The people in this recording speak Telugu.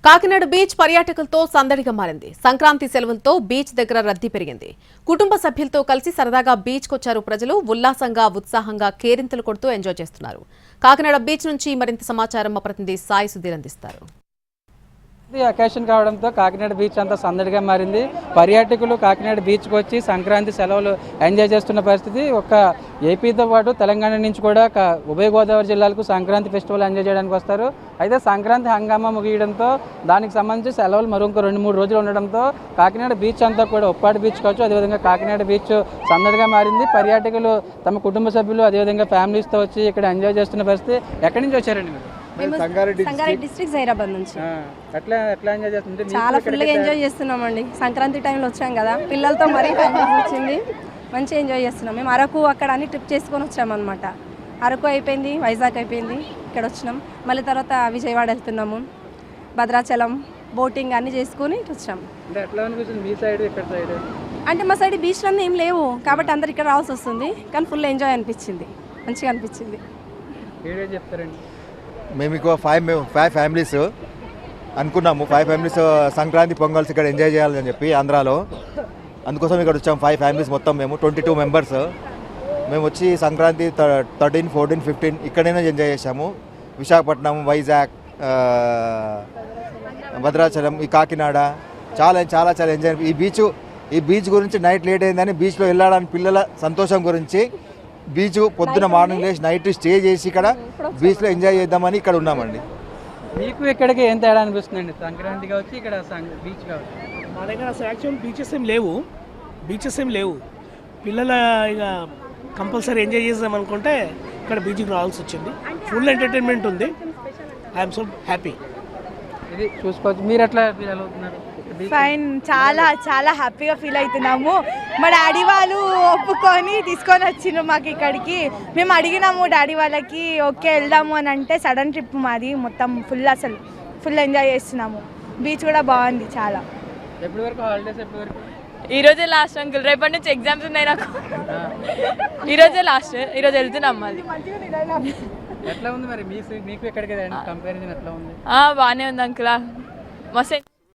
కాకినాడ బీచ్ పర్యాటకులతో సందడిగా మారింది. సంక్రాంతి సెలవులతో బీచ్ దగ్గర రద్దీ పెరిగింది. కుటుంబ సభ్యులతో కలిసి సరదాగా బీచ్కొచ్చారు ప్రజలు. ఉల్లాసంగా ఉత్సాహంగా కేరింతలు కొడుతూ ఎంజాయ్ చేస్తున్నారు. కాకినాడ బీచ్ నుంచి మరింత సమాచారం మా ప్రతినిధి సాయి సుధీర్ అందిస్తారు. అకేషన్ కావడంతో కాకినాడ బీచ్ అంతా సందడిగా మారింది. పర్యాటకులు కాకినాడ బీచ్కి వచ్చి సంక్రాంతి సెలవులు ఎంజాయ్ చేస్తున్న పరిస్థితి. ఒక ఏపీతో పాటు తెలంగాణ నుంచి కూడా ఉభయ గోదావరి జిల్లాలకు సంక్రాంతి ఫెస్టివల్ ఎంజాయ్ చేయడానికి వస్తారు. అయితే సంక్రాంతి హంగామా ముగియడంతో దానికి సంబంధించి సెలవులు మరొక 2-3 రోజులు ఉండడంతో కాకినాడ బీచ్ అంతా కూడా ఉప్పాడు బీచ్ కావచ్చు, అదేవిధంగా కాకినాడ బీచ్ సందడిగా మారింది. పర్యాటకులు తమ కుటుంబ సభ్యులు అదేవిధంగా ఫ్యామిలీస్తో వచ్చి ఇక్కడ ఎంజాయ్ చేస్తున్న పరిస్థితి. ఎక్కడి నుంచి వచ్చారండి మీరు? సంగారెడ్డి డిస్ట్రిక్ట్ జైరాబాద్ నుంచి. చాలా ఫుల్గా ఎంజాయ్ చేస్తున్నామండి. సంక్రాంతి టైంలో వచ్చాం కదా, పిల్లలతో మరీ వచ్చింది, మంచిగా ఎంజాయ్ చేస్తున్నాం. మేము అరకు అక్కడ అన్ని ట్రిప్ చేసుకొని వచ్చామన్నమాట. అరకు అయిపోయింది, వైజాగ్ అయిపోయింది, ఇక్కడ వచ్చినాం. మళ్ళీ తర్వాత విజయవాడ వెళ్తున్నాము, భద్రాచలం బోటింగ్ అన్ని చేసుకొని వచ్చాం. అంటే మా సైడ్ బీచ్లు అన్నీ ఏం లేవు కాబట్టి అందరు ఇక్కడ రావాల్సి వస్తుంది. కానీ ఫుల్ ఎంజాయ్ అనిపించింది, మంచిగా అనిపించింది. చెప్తారండి, మేము ఇంకో 5 ఫ్యామిలీస్ అనుకున్నాము. 5 ఫ్యామిలీస్ సంక్రాంతి పొంగల్స్ ఇక్కడ ఎంజాయ్ చేయాలని చెప్పి ఆంధ్రాలో. అందుకోసం ఇక్కడ వచ్చాము. 5 ఫ్యామిలీస్ మొత్తం మేము 22 మెంబర్స్. మేము వచ్చి సంక్రాంతి 13, 14, 15 ఇక్కడైనా ఎంజాయ్ చేసాము. విశాఖపట్నం, వైజాగ్, భద్రాచలం, ఈ కాకినాడ చాలా చాలా చాలా ఎంజాయ్. ఈ బీచ్ గురించి నైట్ లేట్ అయిందని బీచ్లో వెళ్ళడానికి పిల్లల సంతోషం గురించి బీచ్ పొద్దున మార్నింగ్ లేచి నైట్ స్టే చేసి ఇక్కడ బీచ్లో ఎంజాయ్ చేద్దామని ఇక్కడ ఉన్నామండి. మీకు ఇక్కడికి ఏం తేడా అనిపిస్తుందండి? సంక్రాంతి కావచ్చు, ఇక్కడ బీచ్ కావచ్చు. మా దగ్గర అసలు యాక్చువల్ బీచెస్ ఏం లేవు. పిల్లల ఇక కంపల్సరీ ఎంజాయ్ చేద్దాం అనుకుంటే ఇక్కడ బీచ్కి రావాల్సి వచ్చింది. ఫుల్ ఎంటర్టైన్మెంట్ ఉంది. I'm so happy. ఇది చూసుకోవచ్చు. మీరు ఎట్లా ఫీల్ అవుతున్నారు? ఫైన్, చాలా చాలా హ్యాపీగా ఫీల్ అవుతున్నాము. మా డాడీ వాళ్ళు ఒప్పుకొని తీసుకొని వచ్చినారు మాకు ఇక్కడికి. మేము అడిగినాము డాడీ వాళ్ళకి ఓకే వెళ్దాము అని అంటే సడన్ ట్రిప్ మాది. మొత్తం అసలు ఫుల్ ఎంజాయ్ చేస్తున్నాము. బీచ్ కూడా బాగుంది చాలా. ఎప్పటి వరకు హాలిడేస్? ఎప్పటి వరకు? ఈరోజే లాస్ట్ అంకుల్, రేపటి నుంచి ఎగ్జామ్స్ ఉన్నాయి నాకు. ఈరోజే లాస్ట్, ఈరోజు వెళ్తున్నాం మళ్ళీ. ఎట్లా ఉంది మరి మీకు ఎక్కడికి కంపారిజన్ ఎట్లా ఉంది? బాగానే ఉంది అంకుల్, మస్తు